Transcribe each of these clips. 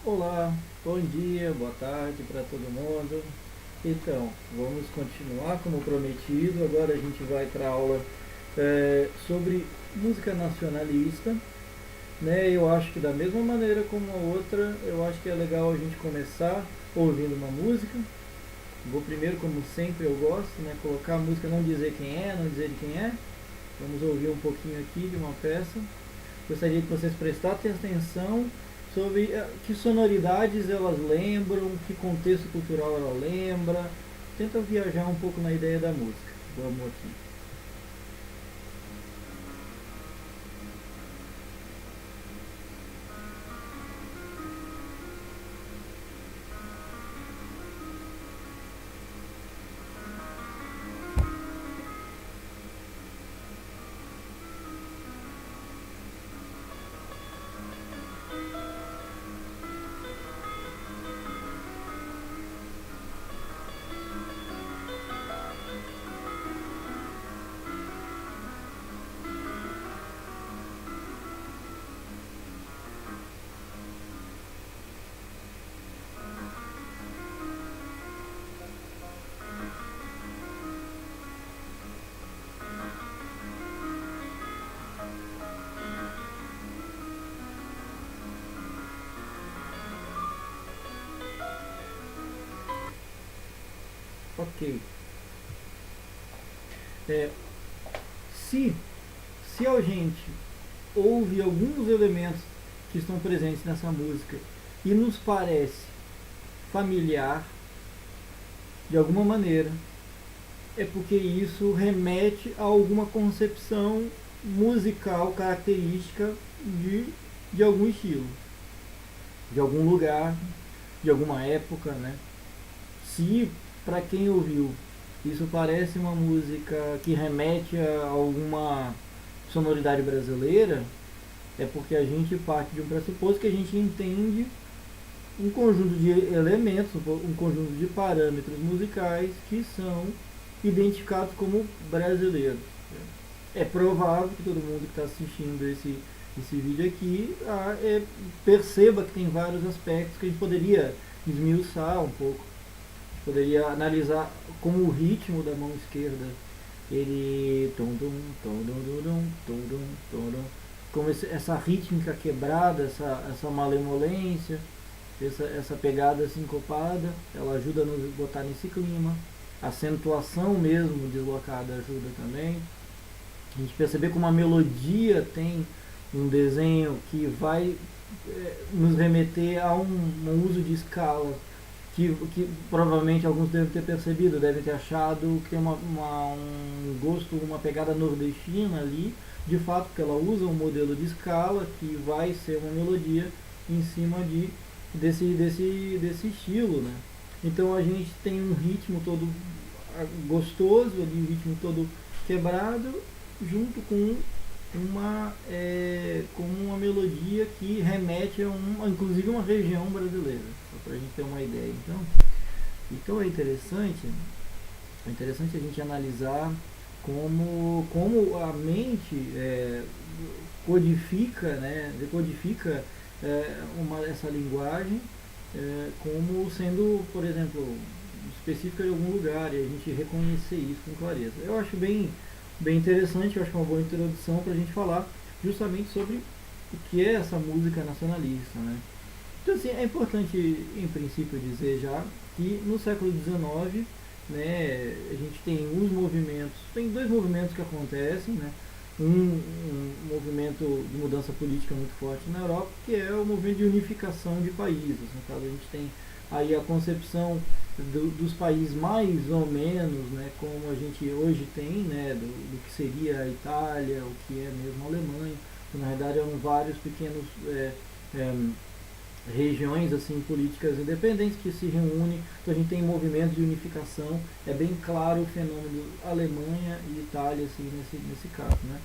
Olá, bom dia, boa tarde para todo mundo. Então, vamos continuar como prometido. Agora a gente vai para a aula sobre música nacionalista. Né? Eu acho que da mesma maneira como a outra, eu acho que é legal a gente começar ouvindo uma música. Vou primeiro, como sempre eu gosto, né, colocar a música, não dizer quem é, não dizer de quem é. Vamos ouvir um pouquinho aqui de uma peça. Gostaria que vocês prestassem atenção sobre que sonoridades elas lembram, que contexto cultural ela lembra. Tenta viajar um pouco na ideia da música. Vamos aqui. Ok. É, se, se a gente ouve alguns elementos que estão presentes nessa música e nos parece familiar de alguma maneira, é porque isso remete a alguma concepção musical característica de, de algum estilo, de algum lugar, de alguma época, né? Se para quem ouviu isso parece uma música que remete a alguma sonoridade brasileira, é porque a gente parte de um pressuposto que a gente entende um conjunto de elementos, um conjunto de parâmetros musicais que são identificados como brasileiros. É provável que todo mundo que está assistindo esse vídeo aqui perceba que tem vários aspectos que a gente poderia esmiuçar um pouco, poderia analisar como o ritmo da mão esquerda, ele como essa rítmica quebrada, essa malemolência, essa pegada sincopada, ela ajuda a nos botar nesse clima. A acentuação mesmo deslocada ajuda também. A gente perceber como a melodia tem um desenho que vai nos remeter a um uso de escala que provavelmente alguns devem ter percebido, devem ter achado que tem um gosto, uma pegada nordestina ali, de fato, porque ela usa um modelo de escala que vai ser uma melodia em cima desse estilo, né? Então a gente tem um ritmo todo gostoso, ali, um ritmo todo quebrado, junto com uma melodia que remete inclusive uma região brasileira, para a gente ter uma ideia. Então é interessante a gente analisar como a mente codifica, né, decodifica essa linguagem como sendo, por exemplo, específica de algum lugar, e a gente reconhecer isso com clareza. Eu acho bem interessante, eu acho que é uma boa introdução para a gente falar justamente sobre o que é essa música nacionalista, né? Então, assim, é importante, em princípio, dizer já que no século XIX, né, a gente tem dois movimentos que acontecem, né? Um movimento de mudança política muito forte na Europa, que é o movimento de unificação de países. No caso, a gente tem aí a concepção dos países mais ou menos, né, como a gente hoje tem, né, do que seria a Itália, o que é mesmo a Alemanha, que na verdade eram vários pequenos é, regiões assim políticas independentes que se reúnem. Então a gente tem movimentos de unificação, é bem claro o fenômeno Alemanha e Itália assim, nesse caso, né?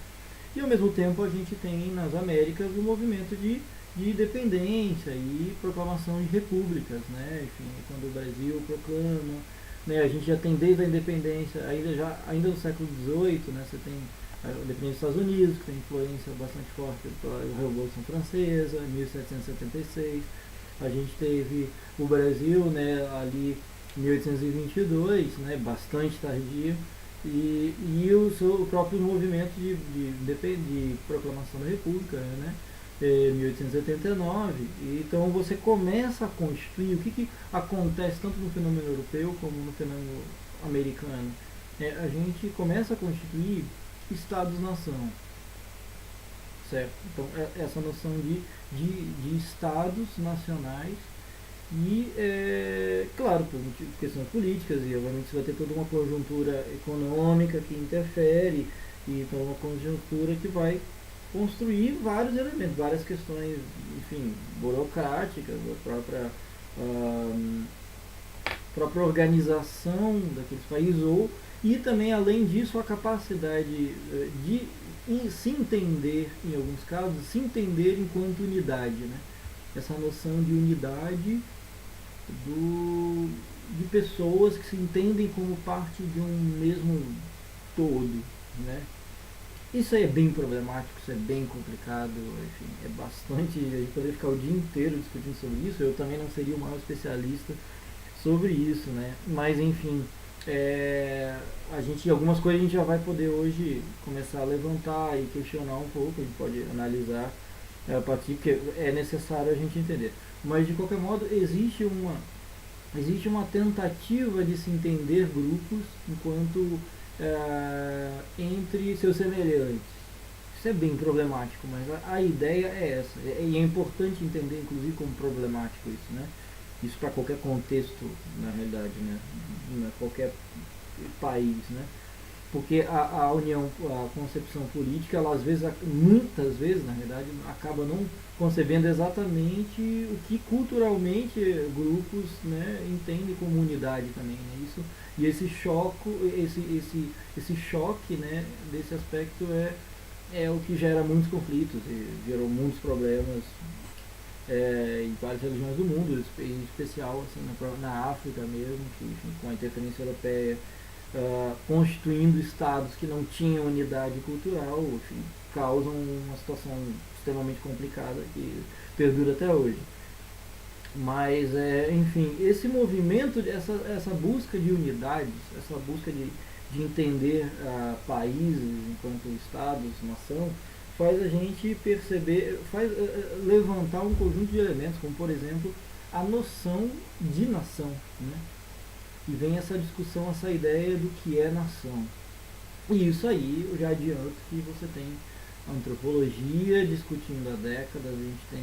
E ao mesmo tempo a gente tem nas Américas o movimento de independência e proclamação de repúblicas, né? Enfim, quando o Brasil proclama, né? A gente já tem desde a independência, ainda no século XVIII, né? Você tem a independência dos Estados Unidos, que tem influência bastante forte pela Revolução Francesa, em 1776. A gente teve o Brasil, né, ali em 1822, né, bastante tardio, e o próprio movimento de proclamação da República, né, 1889. Então você começa a constituir o que acontece tanto no fenômeno europeu como no fenômeno americano. A gente começa a constituir estados-nação, certo? Então essa noção de estados nacionais e, claro, por questões políticas, e obviamente você vai ter toda uma conjuntura econômica que interfere, e toda uma conjuntura que vai construir vários elementos, várias questões, enfim, burocráticas, da própria organização daqueles países, e também, além disso, a capacidade de se entender, em alguns casos, se entender enquanto unidade, né? Essa noção de unidade de pessoas que se entendem como parte de um mesmo todo, né? Isso aí é bem problemático, isso é bem complicado, enfim, é bastante. A gente poderia ficar o dia inteiro discutindo sobre isso. Eu também não seria o maior especialista sobre isso, né? Mas enfim, a gente, algumas coisas a gente já vai poder hoje começar a levantar e questionar um pouco, a gente pode analisar a partir, porque é necessário a gente entender. Mas de qualquer modo existe uma tentativa de se entender grupos enquanto entre seus semelhantes. Isso é bem problemático, mas a ideia é essa. E é importante entender, inclusive, como problemático isso, né? Isso para qualquer contexto, na realidade, né? Qualquer país, né? Porque a união, a concepção política, ela às vezes, muitas vezes, na verdade, acaba não concebendo exatamente o que culturalmente grupos, né, entendem como unidade também, né? Isso, e esse choque, né, desse aspecto é o que gera muitos conflitos e gerou muitos problemas em várias regiões do mundo, em especial assim, na África mesmo, que, enfim, com a interferência europeia, constituindo estados que não tinham unidade cultural, enfim, causam uma situação extremamente complicada que perdura até hoje. Mas, enfim, esse movimento, essa busca de unidades, essa busca de entender países enquanto estados, nação, faz a gente perceber, faz levantar um conjunto de elementos, como por exemplo a noção de nação, né? E vem essa discussão, essa ideia do que é nação. E isso aí eu já adianto que você tem antropologia discutindo há décadas, a gente tem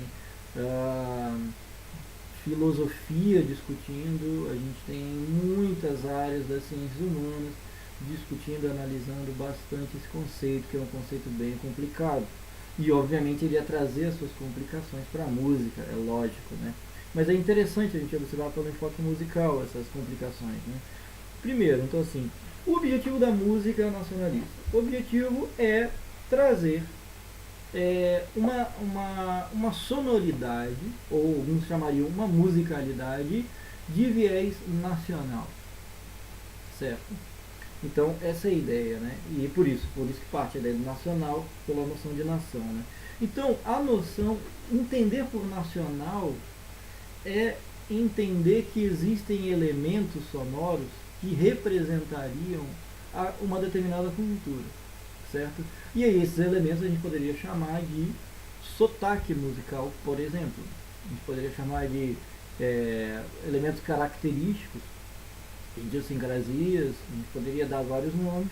filosofia discutindo, a gente tem muitas áreas das ciências humanas discutindo, analisando bastante esse conceito, que é um conceito bem complicado. E obviamente ele ia trazer as suas complicações para a música, é lógico, né? Mas é interessante a gente observar pelo enfoque musical essas complicações, né? Primeiro, então assim, o objetivo da música nacionalista. O objetivo é trazer uma sonoridade, ou alguns chamariam uma musicalidade, de viés nacional, certo? Então essa é a ideia, né? E por isso que parte a ideia do nacional pela noção de nação, né? Então a noção, entender por nacional é entender que existem elementos sonoros que representariam uma determinada cultura, certo? E aí esses elementos a gente poderia chamar de sotaque musical, por exemplo. A gente poderia chamar de elementos característicos, idiosincrasias, a gente poderia dar vários nomes.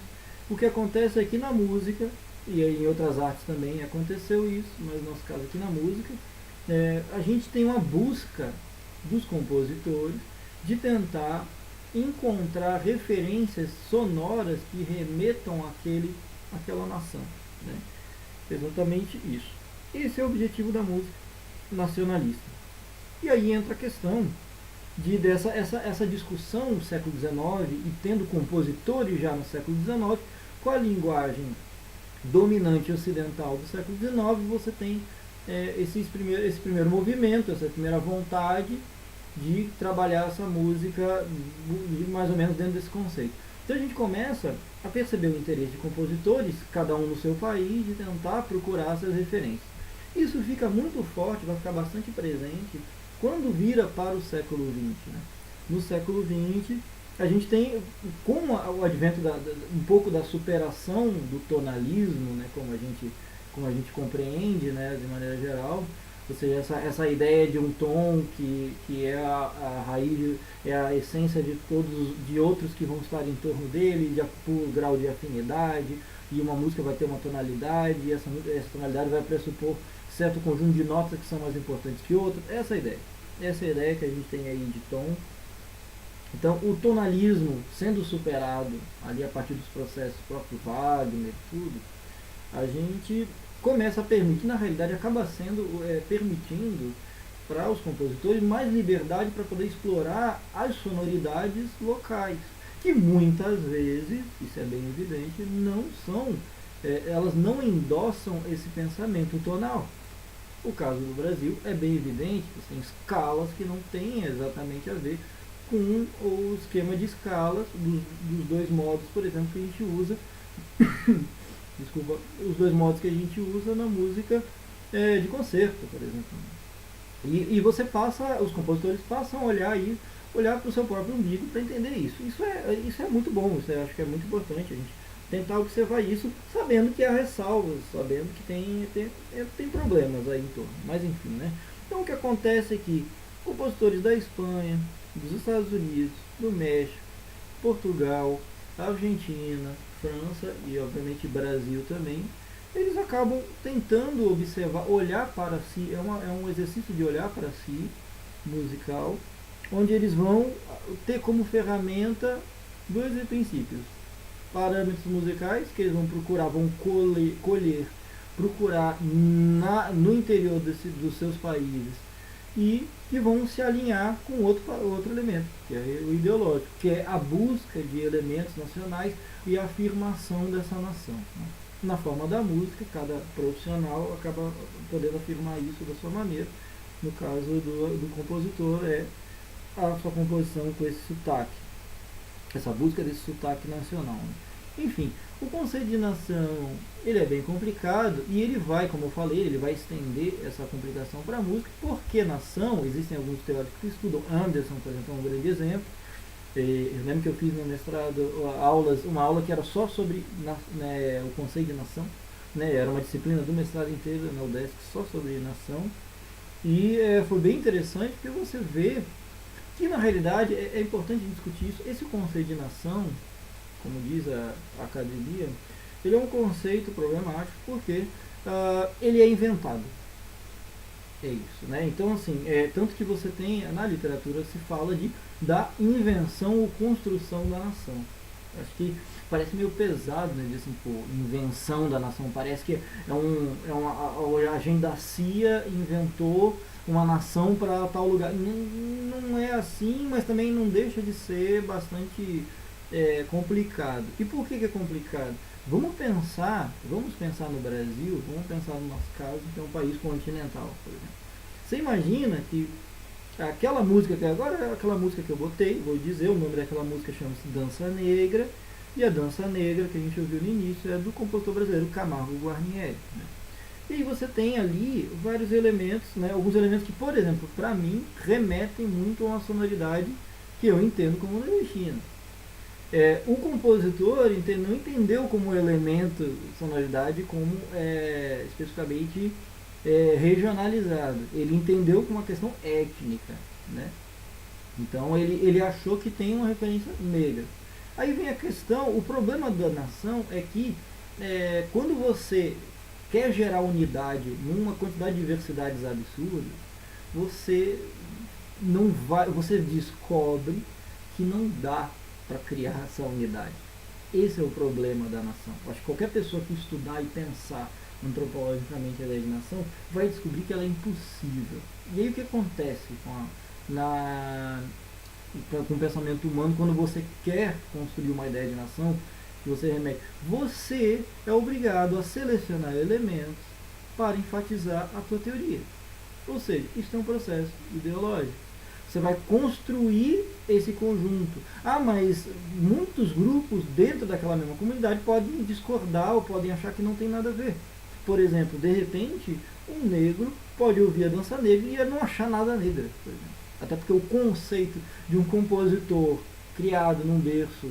O que acontece aqui na música, e em outras artes também aconteceu isso, mas no nosso caso aqui na música, a gente tem uma busca dos compositores de tentar encontrar referências sonoras que remetam àquela nação, né? Exatamente isso. Esse é o objetivo da música nacionalista. E aí entra a questão essa discussão no século XIX, e tendo compositores já no século XIX, com a linguagem dominante ocidental do século XIX, você tem esse primeiro movimento, essa primeira vontade de trabalhar essa música mais ou menos dentro desse conceito. Então a gente começa a perceber o interesse de compositores, cada um no seu país, de tentar procurar essas referências. Isso fica muito forte, vai ficar bastante presente Quando vira para o século XX, né? No século XX, a gente tem, com o advento um pouco da superação do tonalismo, né? Como a gente compreende, né? De maneira geral, ou seja, essa ideia de um tom que é a raiz, é a essência de de outros que vão estar em torno dele, por grau de afinidade, e uma música vai ter uma tonalidade, e essa tonalidade vai pressupor certo conjunto de notas que são mais importantes que outras. Essa é a ideia. Essa é a ideia que a gente tem aí de tom. Então, o tonalismo sendo superado ali a partir dos processos próprios Wagner, tudo, a gente começa a permitir, na realidade acaba sendo permitindo para os compositores mais liberdade para poder explorar as sonoridades locais, que muitas vezes, isso é bem evidente, não são, elas não endossam esse pensamento tonal. O caso do Brasil é bem evidente, você tem escalas que não têm exatamente a ver com o esquema de escalas dos dois modos, por exemplo, que a gente usa desculpa, os dois modos que a gente usa na música de concerto, por exemplo. E os compositores passam a olhar para o seu próprio umbigo para entender isso. Isso é muito bom, eu acho que é muito importante a gente tentar observar isso, sabendo que há ressalvas, sabendo que tem problemas aí em torno. Mas enfim, né? Então o que acontece é que compositores da Espanha, dos Estados Unidos, do México, Portugal, Argentina, França e obviamente Brasil também, eles acabam tentando observar, olhar para si, é um exercício de olhar para si, musical, onde eles vão ter como ferramenta dois princípios. Parâmetros musicais, que eles vão procurar no interior dos seus países e que vão se alinhar com outro elemento, que é o ideológico, que é a busca de elementos nacionais e a afirmação dessa nação. Né? Na forma da música, cada profissional acaba podendo afirmar isso da sua maneira. No caso do compositor, é a sua composição com esse sotaque, essa busca desse sotaque nacional. Né? Enfim, o conceito de nação, ele é bem complicado e ele vai, como eu falei, ele vai estender essa complicação para a música, porque nação, existem alguns teóricos que estudam, Anderson, por exemplo, é um grande exemplo. Eu lembro que eu fiz no mestrado uma aula que era só sobre o conceito de nação, né, era uma disciplina do mestrado inteiro na UDESC só sobre nação, e foi bem interessante porque você vê que na realidade é importante discutir isso. Esse conceito de nação, como diz a academia, ele é um conceito problemático porque ele é inventado. É isso, né? Então, assim, tanto que você tem, na literatura se fala da invenção ou construção da nação. Acho que parece meio pesado, né? De, assim, pô, invenção da nação. Parece que a agenda da CIA inventou uma nação para tal lugar. Não é assim, mas também não deixa de ser bastante complicado. E por que é complicado? Vamos pensar no Brasil, vamos pensar no nosso caso, que é um país continental, por exemplo. Você imagina que aquela música que agora é aquela música que eu botei, vou dizer, o nome daquela música chama-se Dança Negra, e a Dança Negra que a gente ouviu no início é do compositor brasileiro Camargo Guarnieri. Né? E aí você tem ali vários elementos, né, alguns elementos que, por exemplo, para mim, remetem muito a uma sonoridade que eu entendo como nordestina. O compositor não entendeu como elemento sonoridade como especificamente regionalizado. Ele entendeu como uma questão étnica, né? Então ele achou que tem uma referência negra. Aí vem a questão, o problema da nação é que quando você quer gerar unidade numa quantidade de diversidades absurdas, você descobre que não dá para criar essa unidade. Esse é o problema da nação. Eu acho que qualquer pessoa que estudar e pensar antropologicamente a ideia de nação vai descobrir que ela é impossível. E aí o que acontece com o pensamento humano quando você quer construir uma ideia de nação, que você remete? Você é obrigado a selecionar elementos para enfatizar a tua teoria. Ou seja, isso é um processo ideológico. Você vai construir esse conjunto. Mas muitos grupos dentro daquela mesma comunidade podem discordar ou podem achar que não tem nada a ver. Por exemplo, de repente, um negro pode ouvir a dança negra e não achar nada negra, por exemplo. Até porque o conceito de um compositor criado num berço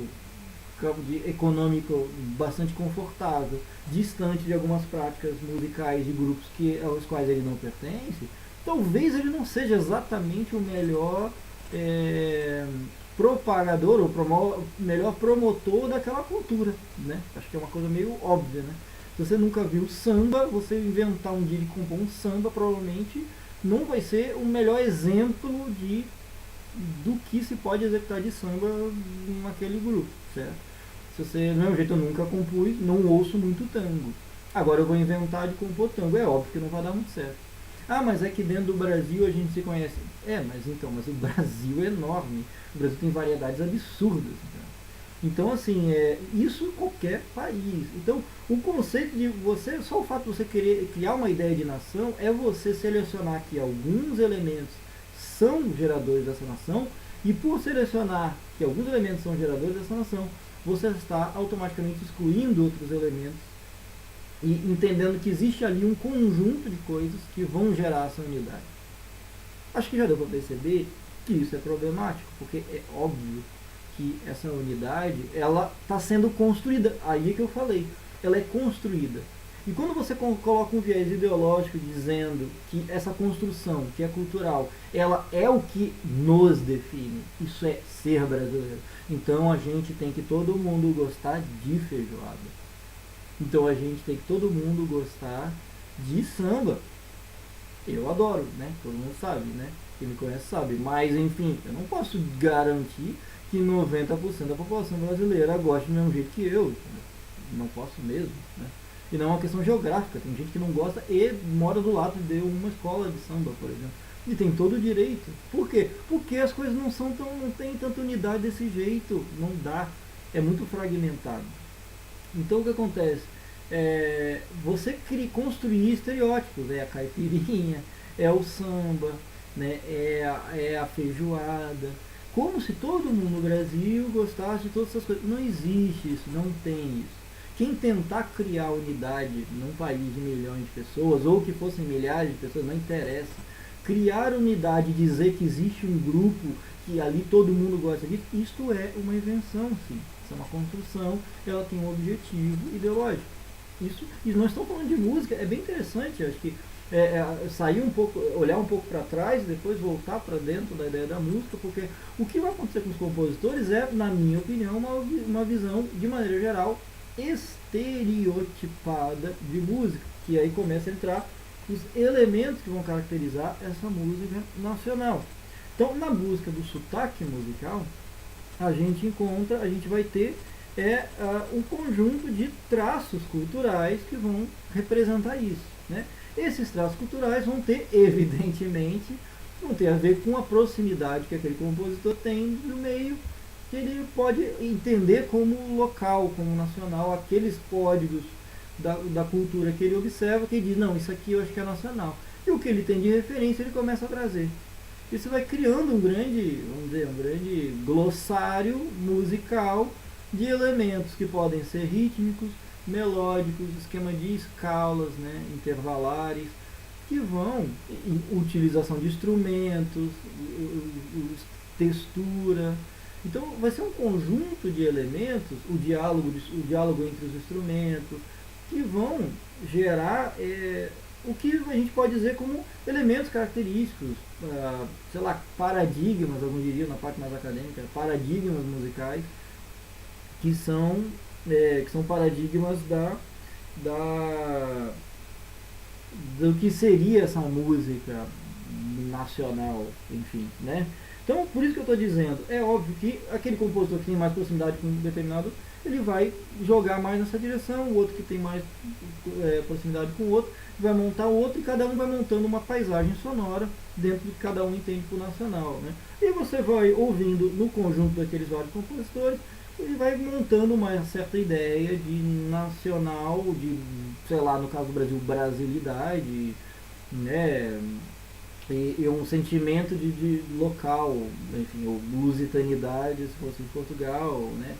econômico bastante confortável, distante de algumas práticas musicais de grupos aos quais ele não pertence, talvez ele não seja exatamente o melhor propagador ou melhor promotor daquela cultura, né? Acho que é uma coisa meio óbvia, né? Se você nunca viu samba, você inventar um dia de compor um samba, provavelmente não vai ser o melhor exemplo do que se pode executar de samba naquele grupo, certo? Se você, do mesmo jeito, eu nunca compus, não ouço muito tango. Agora eu vou inventar de compor tango, é óbvio que não vai dar muito certo. Ah, mas é que dentro do Brasil a gente se conhece. Mas o Brasil é enorme. O Brasil tem variedades absurdas. Então, assim, isso em qualquer país. Então, o conceito de você, só o fato de você querer criar uma ideia de nação é você selecionar que alguns elementos são geradores dessa nação, e por selecionar que alguns elementos são geradores dessa nação, você está automaticamente excluindo outros elementos e entendendo que existe ali um conjunto de coisas que vão gerar essa unidade. Acho que já deu para perceber que isso é problemático, porque é óbvio que essa unidade, ela está sendo construída. Aí é que eu falei, ela é construída. E quando você coloca um viés ideológico dizendo que essa construção, que é cultural, ela é o que nos define, isso é ser brasileiro. Então a gente tem que todo mundo gostar de feijoada. Então a gente tem que todo mundo gostar de samba. Eu adoro, né? Todo mundo sabe, né? Quem me conhece sabe. Mas enfim, eu não posso garantir que 90% da população brasileira goste do mesmo jeito que eu. Não posso mesmo, né? E não é uma questão geográfica. Tem gente que não gosta e mora do lado de uma escola de samba, por exemplo. E tem todo o direito. Por quê? Porque as coisas não tem tanta unidade desse jeito. Não dá. É muito fragmentado. Então o que acontece? Você construir estereótipos. É a caipirinha, é o samba, né? É a feijoada. Como se todo mundo no Brasil gostasse de todas essas coisas. Não existe isso, não tem isso. Quem tentar criar unidade num país de milhões de pessoas, ou que fossem milhares de pessoas, não interessa. Criar unidade e dizer que existe um grupo que ali todo mundo gosta disso, isto é uma invenção, sim. Isso é uma construção, ela tem um objetivo ideológico. E nós estamos falando de música, é bem interessante, acho que sair um pouco, olhar um pouco para trás e depois voltar para dentro da ideia da música, porque o que vai acontecer com os compositores é, na minha opinião, uma visão, de maneira geral, estereotipada de música, que aí começa a entrar os elementos que vão caracterizar essa música nacional. Então, na busca do sotaque musical, a gente vai ter um conjunto de traços culturais que vão representar isso, né? Esses traços culturais vão ter, evidentemente, vão ter a ver com a proximidade que aquele compositor tem do meio que ele pode entender como local, como nacional, aqueles códigos da cultura que ele observa, que ele diz, não, isso aqui eu acho que é nacional. E o que ele tem de referência, ele começa a trazer. Isso vai criando um grande glossário musical de elementos que podem ser rítmicos, melódicos, esquema de escalas, né, intervalares, que vão, utilização de instrumentos, textura. Então vai ser um conjunto de elementos, o diálogo entre os instrumentos, que vão gerar o que a gente pode dizer como elementos característicos, sei lá, paradigmas, alguns diriam na parte mais acadêmica, paradigmas musicais, que são paradigmas do que seria essa música nacional, enfim, né? Então, por isso que eu estou dizendo, é óbvio que aquele compositor que tem mais proximidade com um determinado, ele vai jogar mais nessa direção, o outro que tem mais proximidade com o outro, vai montar o outro, e cada um vai montando uma paisagem sonora dentro do que cada um entende por nacional, né? E você vai ouvindo no conjunto daqueles vários compositores, e vai montando uma certa ideia de nacional, de, sei lá, no caso do Brasil, brasilidade, né? E um sentimento de local, enfim, ou lusitanidade, se fosse em Portugal, né?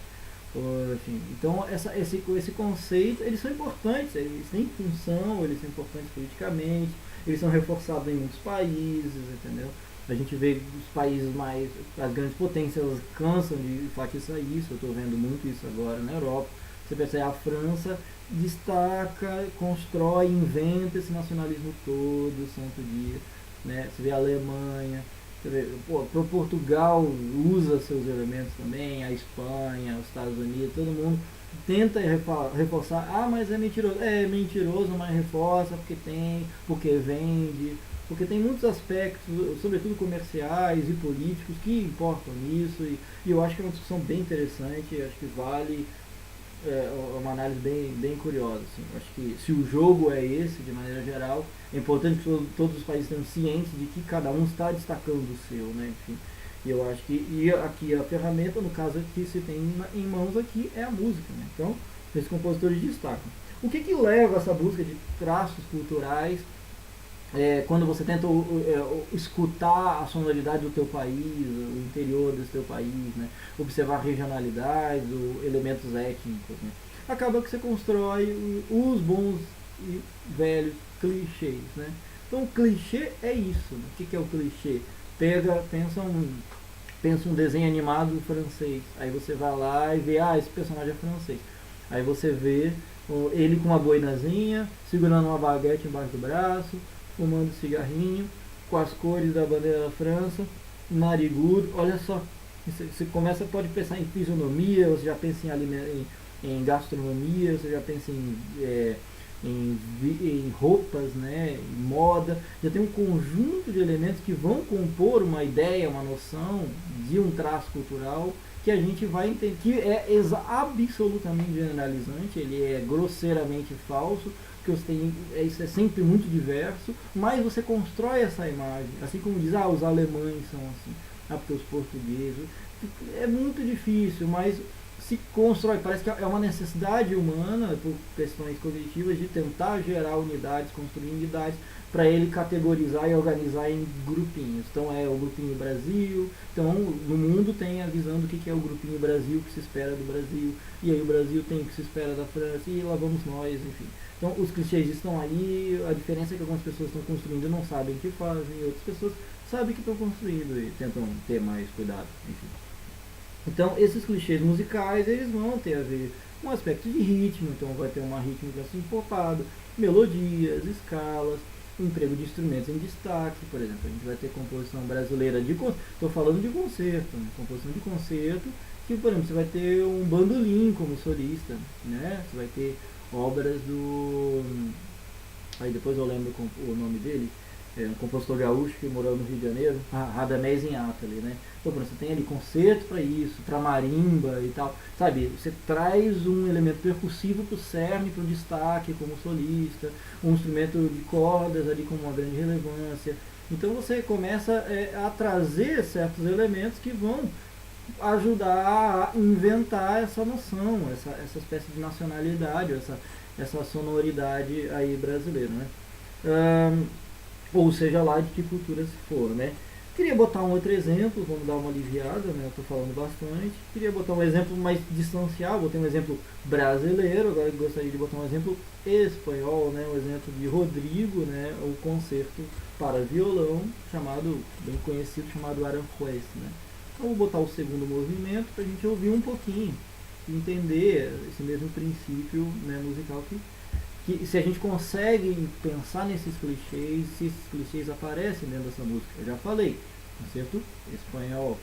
Enfim, então esse conceito, eles são importantes, eles têm função, eles são importantes politicamente, eles são reforçados em muitos países, entendeu? A gente vê os países mais, as grandes potências, elas cansam de enfatizar isso, eu estou vendo muito isso agora na Europa. Você percebe, a França destaca, constrói, inventa esse nacionalismo todo, santo dia, né? Você vê a Alemanha, você vê, pô, Portugal usa seus elementos também, a Espanha, os Estados Unidos, todo mundo tenta reforçar, mas é mentiroso, mas reforça porque vende, porque tem muitos aspectos, sobretudo comerciais e políticos, que importam nisso, e eu acho que é uma discussão bem interessante, acho que vale uma análise bem curiosa. Assim. Acho que se o jogo é esse, de maneira geral, é importante que todos os países tenham ciência de que cada um está destacando o seu, né? Enfim, e eu acho que aqui a ferramenta, no caso que se tem em mãos aqui, é a música. Né? Então, esses compositores destacam. O que leva essa busca de traços culturais quando você tenta escutar a sonoridade do teu país, o interior desse teu país, né? Observar regionalidades, elementos étnicos, né? Acaba que você constrói os bons e velhos clichês, né? Então o clichê é isso. Né? O que é o clichê? Pensa um desenho animado francês, aí você vai lá e vê, esse personagem é francês. Aí você vê ele com uma boinazinha, segurando uma baguete embaixo do braço, fumando cigarrinho, com as cores da bandeira da França, narigudo, olha só, você pode pensar em fisionomia, você já pensa em gastronomia, você já pensa em roupas, né, em moda, já tem um conjunto de elementos que vão compor uma ideia, uma noção de um traço cultural que a gente vai entender, que é absolutamente generalizante, ele é grosseiramente falso, que isso é sempre muito diverso, mas você constrói essa imagem, assim como diz, os alemães são assim, porque os portugueses, é muito difícil, mas se constrói, parece que é uma necessidade humana, por questões cognitivas, de tentar gerar unidades, construir unidades, para ele categorizar e organizar em grupinhos. Então é o grupinho Brasil, então no mundo tem a visão do que é o grupinho Brasil, o que se espera do Brasil, e aí o Brasil tem o que se espera da França, e lá vamos nós, enfim. Então os clichês estão aí, a diferença é que algumas pessoas estão construindo e não sabem o que fazem, e outras pessoas sabem que estão construindo e tentam ter mais cuidado, enfim. Então esses clichês musicais, eles vão ter a ver com aspectos de ritmo, então vai ter uma rítmica sincopada, melodias, escalas, emprego de instrumentos em destaque, por exemplo, a gente vai ter composição brasileira estou falando de concerto, né? Composição de concerto, que por exemplo, você vai ter um bandolim como solista, né? Você vai ter obras aí depois eu lembro o nome dele, um compositor gaúcho que morou no Rio de Janeiro, Radamés Inátali, né? Então, você tem ali concerto para isso, para marimba e tal, sabe? Você traz um elemento percussivo para o cerne, para o destaque como solista, um instrumento de cordas ali com uma grande relevância. Então você começa a trazer certos elementos que vão ajudar a inventar essa noção, essa espécie de nacionalidade, essa sonoridade aí brasileira, né? Ou seja lá de que cultura se for, né? Queria botar um outro exemplo, vamos dar uma aliviada, né? Eu estou falando bastante. Queria botar um exemplo mais distanciado, botei um exemplo brasileiro, agora gostaria de botar um exemplo espanhol, né? Um exemplo de Rodrigo, né? O concerto para violão, bem conhecido, chamado Aranjuez, né? Então vou botar o segundo movimento para a gente ouvir um pouquinho, entender esse mesmo princípio, né, musical que se a gente consegue pensar nesses clichês, se esses clichês aparecem dentro dessa música. Eu já falei, concerto espanhol.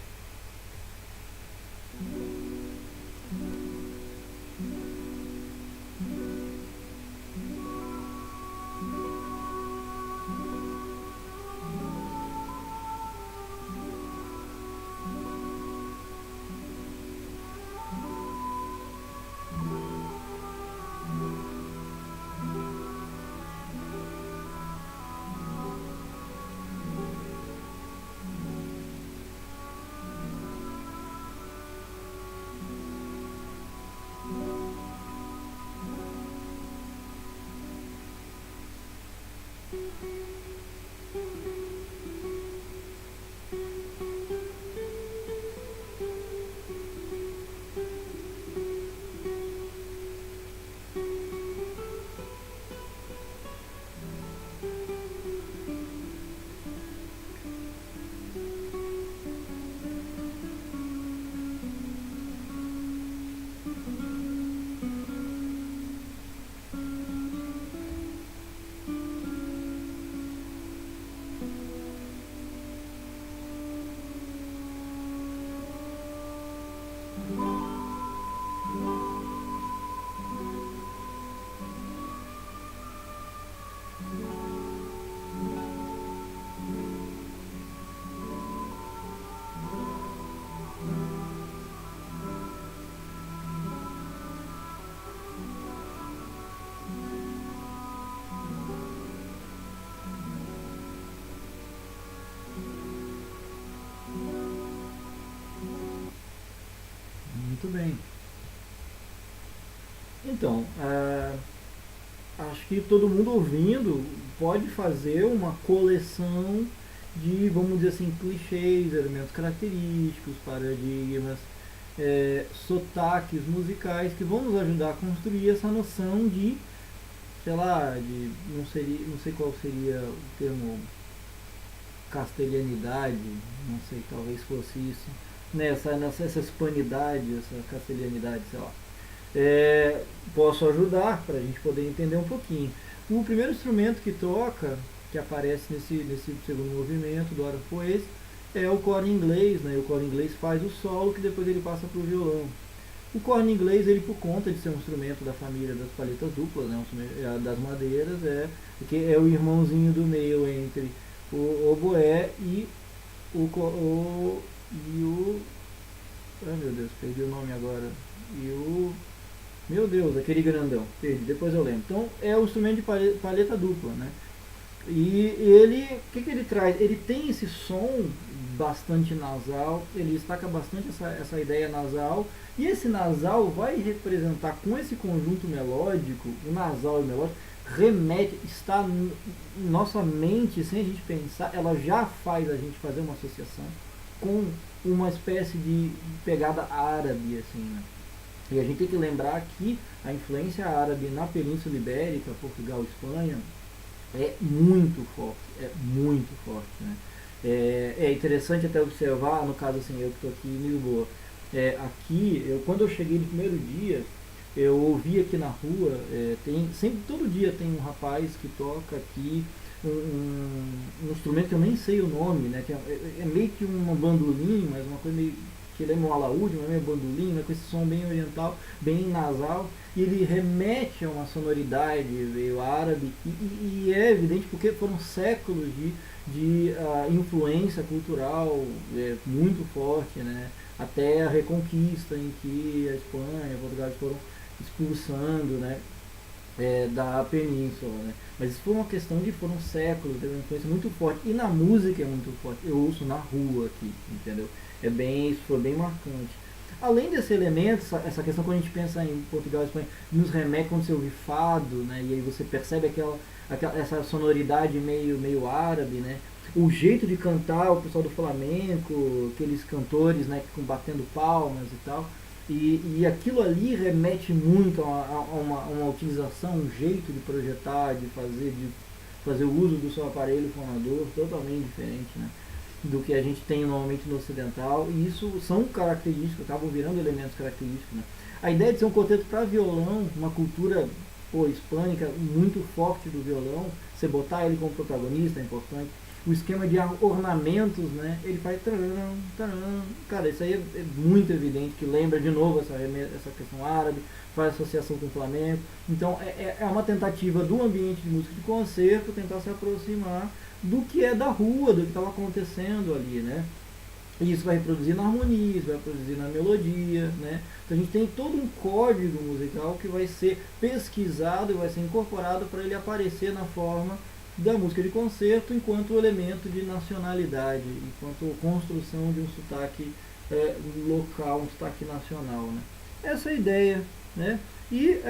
Muito bem. Então, acho que todo mundo ouvindo pode fazer uma coleção de, vamos dizer assim, clichês, elementos característicos, paradigmas, sotaques musicais que vão nos ajudar a construir essa noção de, sei lá, de, não sei qual seria o termo, castelhanidade, não sei, talvez fosse isso, essa hispanidade, essa castelhanidade, sei lá. Posso ajudar para a gente poder entender um pouquinho. O primeiro instrumento que toca, que aparece nesse segundo movimento do Hora foi esse, é o corno inglês, né? O corno inglês faz o solo que depois ele passa para o violão. O corno inglês, ele por conta de ser um instrumento da família das palhetas duplas, né? Das madeiras, porque é o irmãozinho do meio entre o oboé e o ai meu Deus, perdi o nome agora. E o meu Deus, aquele grandão, perdi, depois eu lembro. Então é o instrumento de palheta dupla, né? E ele, o que ele traz? Ele tem esse som bastante nasal, ele destaca bastante essa ideia nasal, e esse nasal vai representar com esse conjunto melódico, o nasal e o melódico, remete, está em nossa mente, sem a gente pensar, ela já faz a gente fazer uma associação com uma espécie de pegada árabe, assim, né? E a gente tem que lembrar que a influência árabe na Península Ibérica, Portugal, Espanha, é muito forte, né? É interessante até observar, no caso assim, eu que estou aqui em Lisboa, quando eu cheguei no primeiro dia, eu ouvi aqui na rua, sempre, todo dia tem um rapaz que toca aqui um instrumento que eu nem sei o nome, né? Que é meio que uma bandolim, mas uma coisa meio que lembra um alaúde, mas meio bandolim, né? Com esse som bem oriental, bem nasal, e ele remete a uma sonoridade meio árabe, e é evidente porque foram séculos de influência cultural muito forte, né? Até a Reconquista, em que a Espanha e Portugal foram expulsando, né? Da península, né? Mas isso foi uma questão foram séculos, teve uma influência muito forte, e na música é muito forte, eu ouço na rua aqui, entendeu? Isso foi bem marcante. Além desse elemento, essa questão quando a gente pensa em Portugal e Espanha, nos remete quando você ouve fado, né? E aí você percebe essa sonoridade meio árabe, né? O jeito de cantar, o pessoal do flamenco, aqueles cantores, né, que ficam batendo palmas e tal, e aquilo ali remete muito a uma utilização, um jeito de projetar, de fazer o uso do seu aparelho fonador totalmente diferente, né, do que a gente tem normalmente no ocidental, e isso são características, acabam virando elementos característicos, né. A ideia de ser um quarteto para violão, uma cultura hispânica muito forte do violão, você botar ele como protagonista é importante. O esquema de ornamentos, né? Ele faz taran, taran. Cara, isso aí é muito evidente, que lembra de novo essa questão árabe, faz associação com o Flamengo. Então é uma tentativa do ambiente de música de concerto tentar se aproximar do que é da rua, do que estava acontecendo ali, né? E isso vai reproduzir na harmonia, isso vai reproduzir na melodia, né? Então a gente tem todo um código musical que vai ser pesquisado e vai ser incorporado para ele aparecer na forma da música de concerto enquanto elemento de nacionalidade, enquanto construção de um sotaque local, um sotaque nacional, né? Essa é a ideia, né? E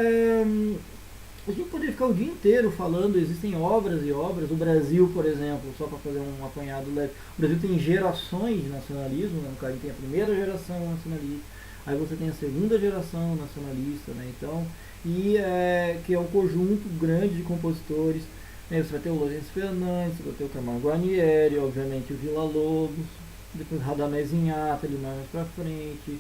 a gente poderia ficar o dia inteiro falando, existem obras e obras. O Brasil, por exemplo, só para fazer um apanhado leve, o Brasil tem gerações de nacionalismo, né? No caso, tem a primeira geração nacionalista, aí você tem a segunda geração nacionalista, né? Então, que é um conjunto grande de compositores. Você vai ter o Lourenço Fernandes, você vai ter o Camargo Guarnieri, obviamente o Villa-Lobos, depois Radamés Inhata, ali mais pra frente.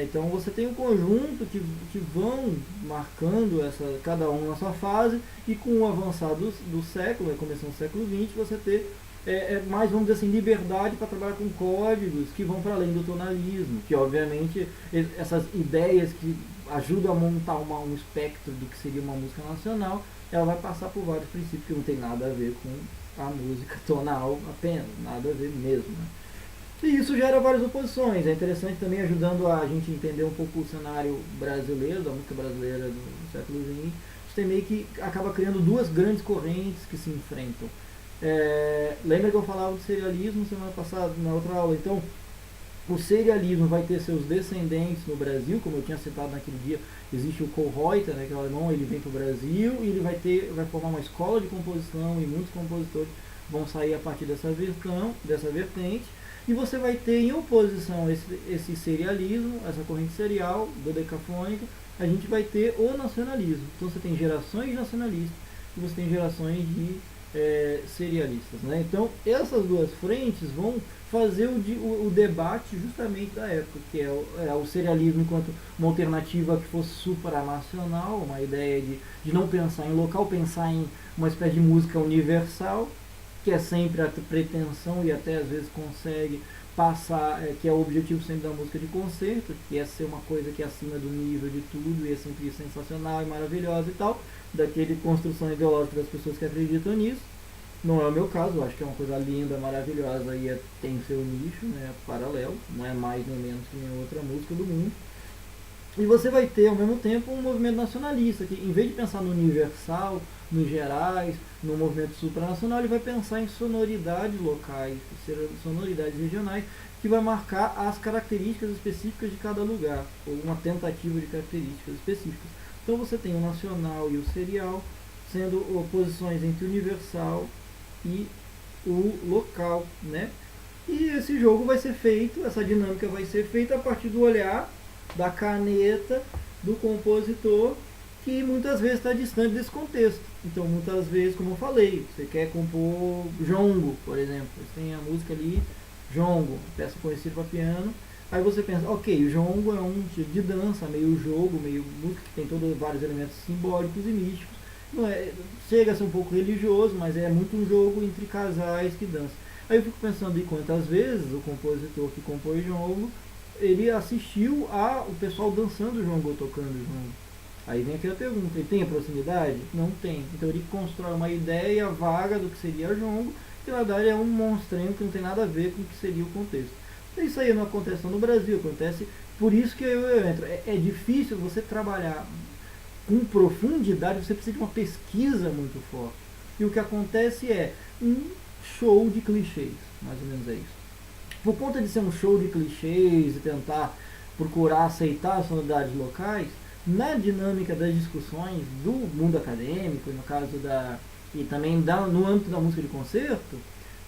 Então você tem um conjunto que vão marcando cada um na sua fase, e com o avançar do século, começando do século XX, você ter mais, vamos dizer assim, liberdade para trabalhar com códigos que vão para além do tonalismo, que obviamente essas ideias que ajudam a montar um espectro do que seria uma música nacional, ela vai passar por vários princípios que não tem nada a ver com a música tonal apenas, nada a ver mesmo, né? E isso gera várias oposições. É interessante também, ajudando a gente entender um pouco o cenário brasileiro, da música brasileira do século XX. Você tem meio que acaba criando duas grandes correntes que se enfrentam. Lembra que eu falava do serialismo semana passada, na outra aula? Então, O serialismo vai ter seus descendentes no Brasil, como eu tinha citado naquele dia, existe o Kohlreuter, né, que é o alemão, ele vem para o Brasil e ele vai formar uma escola de composição e muitos compositores vão sair a partir dessa vertente. E você vai ter em oposição a esse serialismo, essa corrente serial, dodecafônica, a gente vai ter o nacionalismo. Então você tem gerações nacionalistas e você tem gerações de serialistas. Né? Então essas duas frentes vão fazer o debate justamente da época, que é o serialismo enquanto uma alternativa que fosse supranacional, uma ideia de não pensar em local, pensar em uma espécie de música universal, que é sempre a pretensão e até às vezes consegue passar, que é o objetivo sempre da música de concerto, que é ser uma coisa que é acima do nível de tudo e é sempre sensacional e maravilhosa e tal, daquele construção ideológica das pessoas que acreditam nisso. Não é o meu caso, eu acho que é uma coisa linda, maravilhosa e tem seu nicho, né, paralelo, não é mais nem menos que nenhuma outra música do mundo. E você vai ter ao mesmo tempo um movimento nacionalista, que em vez de pensar no universal, nos gerais, no movimento supranacional, ele vai pensar em sonoridades locais, sonoridades regionais, que vai marcar as características específicas de cada lugar, ou uma tentativa de características específicas. Então você tem o nacional e o serial, sendo oposições entre o universal e o local, né? E esse jogo vai ser feito, essa dinâmica vai ser feita a partir do olhar, da caneta, do compositor, que muitas vezes está distante desse contexto. Então, muitas vezes, como eu falei, você quer compor jongo, por exemplo, você tem a música ali, jongo, peça conhecida para piano, aí você pensa, ok, o jongo é um tipo de dança, meio jogo, meio música, que tem todos vários elementos simbólicos e místicos, não é, chega a ser um pouco religioso, mas é muito um jogo entre casais que dançam. Aí eu fico pensando em quantas vezes o compositor que compôs jongo, ele assistiu o pessoal dançando jongo ou tocando jongo. Aí vem aquela pergunta, ele tem a proximidade? Não tem. Então ele constrói uma ideia vaga do que seria jongo, que na verdade é um monstrengo que não tem nada a ver com o que seria o contexto. Isso aí não acontece só no Brasil, acontece, por isso que eu entro. É difícil você trabalhar com profundidade, você precisa de uma pesquisa muito forte. E o que acontece é um show de clichês, mais ou menos é isso. Por conta de ser um show de clichês e tentar procurar aceitar as sonoridades locais, na dinâmica das discussões do mundo acadêmico, no caso e também no âmbito da música de concerto,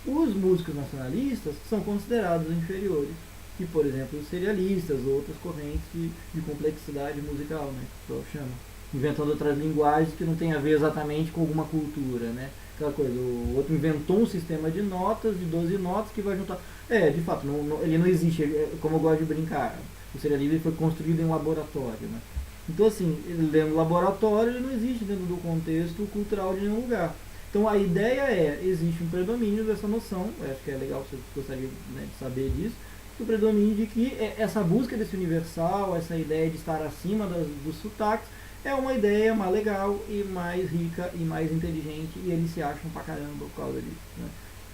os músicos nacionalistas são considerados inferiores que, por exemplo, os serialistas ou outras correntes de complexidade musical, né, que eu chamo, inventando outras linguagens que não tem a ver exatamente com alguma cultura, né? Aquela coisa, o outro inventou um sistema de notas, de 12 notas, que vai juntar. De fato, ele não existe, como eu gosto de brincar. O serialismo foi construído em um laboratório, né? Então, assim, dentro do laboratório, ele não existe dentro do contexto cultural de nenhum lugar. Então, a ideia existe um predomínio dessa noção, eu acho que é legal, você gostaria, né, de saber disso, o predomínio de que essa busca desse universal, essa ideia de estar acima dos sotaques, é uma ideia mais legal e mais rica e mais inteligente, e eles se acham pra caramba por causa disso, né?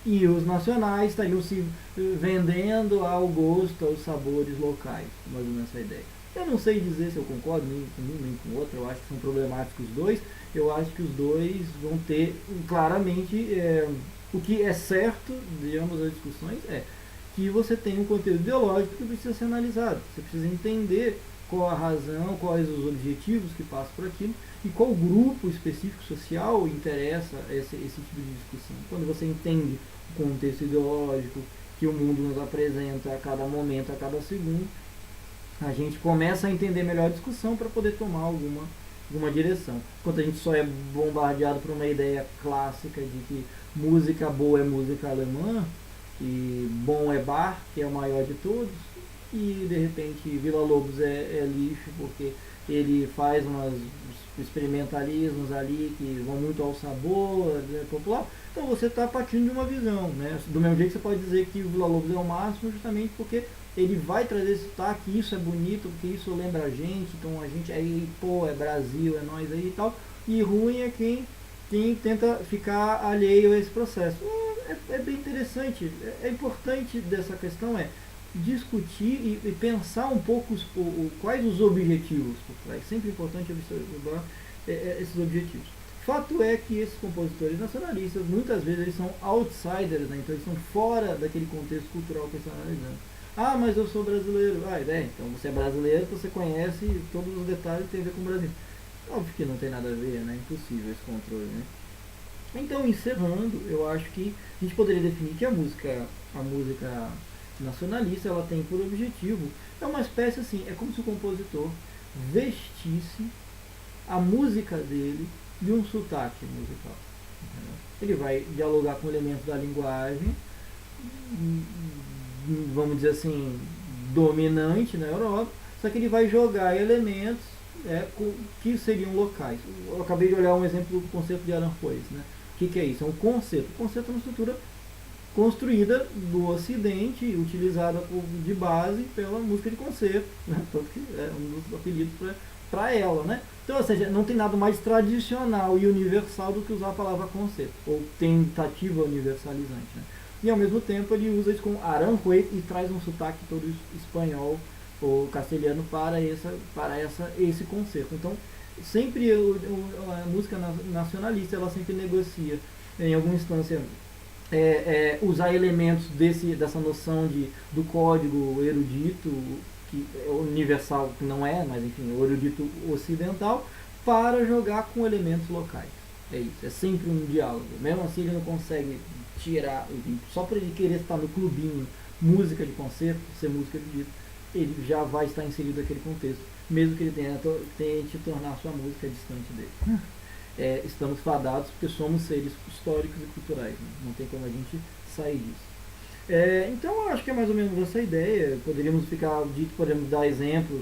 E os nacionais estariam se vendendo ao gosto, aos sabores locais, mais ou menos essa ideia. Eu não sei dizer se eu concordo nem com um nem com o outro, eu acho que são problemáticos os dois, eu acho que os dois vão ter claramente, o que é certo de ambas as discussões que você tem um conteúdo ideológico que precisa ser analisado, você precisa entender qual a razão, quais os objetivos que passam por aquilo e qual grupo específico social interessa esse tipo de discussão. Quando você entende o contexto ideológico que o mundo nos apresenta a cada momento, a cada segundo, a gente começa a entender melhor a discussão para poder tomar alguma direção. Enquanto a gente só é bombardeado por uma ideia clássica de que música boa é música alemã e bom é Bach, que é o maior de todos, e de repente Villa-Lobos é lixo porque ele faz uns experimentalismos ali que vão muito ao sabor, né, popular. Então você está partindo de uma visão, né? Do mesmo jeito que você pode dizer que o Villa-Lobos é o máximo justamente porque ele vai trazer esse sotaque, isso é bonito, porque isso lembra a gente, então a gente aí, pô, é Brasil, é nós aí e tal, e ruim é quem tenta ficar alheio a esse processo. É bem interessante, é importante dessa questão discutir e pensar um pouco quais os objetivos por trás. Sempre importante observar esses objetivos. Fato é que esses compositores nacionalistas, muitas vezes, eles são outsiders, né? Então eles estão fora daquele contexto cultural que eles estão analisando. Ah, mas eu sou brasileiro. Ah, então você é brasileiro, você conhece todos os detalhes que tem a ver com o Brasil. Óbvio que não tem nada a ver, né? Impossível esse controle, né? Então, encerrando, eu acho que a gente poderia definir que a música nacionalista, ela tem por objetivo, é uma espécie assim, é como se o compositor vestisse a música dele de um sotaque musical. Entendeu? Ele vai dialogar com elementos da linguagem, vamos dizer assim, dominante na Europa, só que ele vai jogar elementos que seriam locais. Eu acabei de olhar um exemplo do conceito de Aranjuez. Né? O que é isso? É um conceito. O conceito é uma estrutura construída do Ocidente, utilizada de base pela música de concerto, né? Tanto que é um dos apelidos para ela. Né? Então, ou seja, não tem nada mais tradicional e universal do que usar a palavra conceito, ou tentativa universalizante. Né? E ao mesmo tempo ele usa isso com Aranjuez e traz um sotaque todo espanhol ou castelhano para esse conceito. Então, sempre a música nacionalista, ela sempre negocia, em alguma instância, usar elementos dessa noção do código erudito, que é universal, que não é, mas enfim, o erudito ocidental, para jogar com elementos locais. É isso, é sempre um diálogo. Mesmo assim ele não consegue tirar, só por ele querer estar no clubinho música de concerto, ser música erudita, ele já vai estar inserido naquele contexto, mesmo que ele tente tornar sua música distante dele. Estamos fadados porque somos seres históricos e culturais, né? Não tem como a gente sair disso. Então eu acho que é mais ou menos essa ideia. Podemos dar exemplos.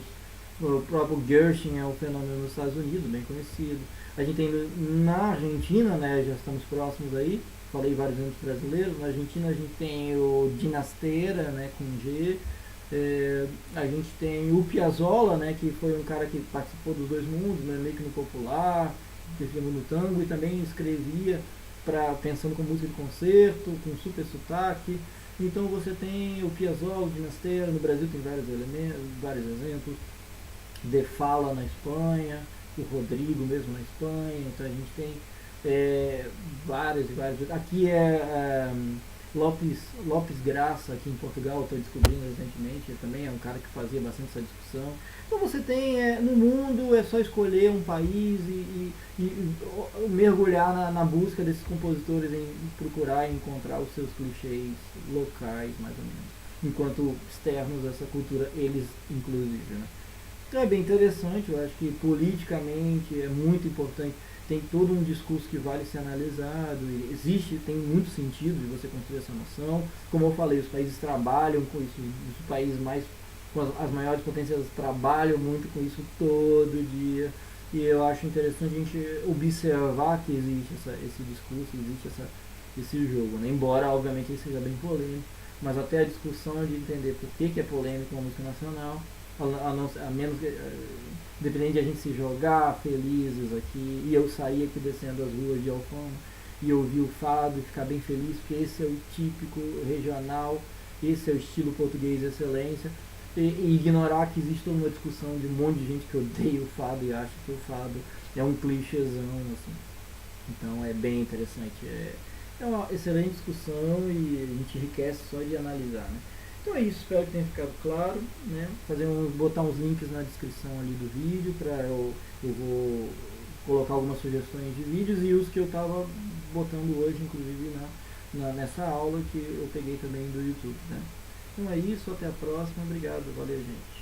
O próprio Gershwin é um fenômeno nos Estados Unidos, bem conhecido. A gente tem na Argentina, né, já estamos próximos aí, falei vários exemplos brasileiros. Na Argentina a gente tem o Dinastera, né, com G. A gente tem o Piazzolla, né, que foi um cara que participou dos dois mundos, né, meio que no popular, no tango, e também escrevia pensando com música de concerto, com super sotaque. Então você tem o Piazzolla, o Dinastera, no Brasil tem vários exemplos, De Fala na Espanha, o Rodrigo mesmo na Espanha. Então a gente tem vários e vários. Aqui Lopes Graça, aqui em Portugal, estou descobrindo recentemente, ele também é um cara que fazia bastante essa discussão. Então você tem, no mundo, é só escolher um país e mergulhar na busca desses compositores, em procurar encontrar os seus clichês locais, mais ou menos, enquanto externos a essa cultura, eles inclusive. Né? Então é bem interessante, eu acho que politicamente é muito importante. Tem todo um discurso que vale ser analisado, tem muito sentido de você construir essa noção. Como eu falei, os países trabalham com isso, os países com as maiores potências trabalham muito com isso todo dia. E eu acho interessante a gente observar que existe esse discurso, existe esse jogo. Né? Embora, obviamente, ele seja bem polêmico, mas até a discussão de entender por que é polêmico uma música nacional, a menos dependendo de a gente se jogar felizes aqui, e eu sair aqui descendo as ruas de Alfama e ouvir o fado e ficar bem feliz, porque esse é o típico regional, esse é o estilo português de excelência, e ignorar que existe toda uma discussão de um monte de gente que odeia o fado e acha que o fado é um clichêzão, assim. Então é bem interessante, é uma excelente discussão e a gente enriquece só de analisar. Né? Então é isso, espero que tenha ficado claro, né? Botar uns links na descrição ali do vídeo, eu vou colocar algumas sugestões de vídeos e os que eu estava botando hoje, inclusive nessa aula que eu peguei também do YouTube. Né? Então é isso, até a próxima, obrigado, valeu gente.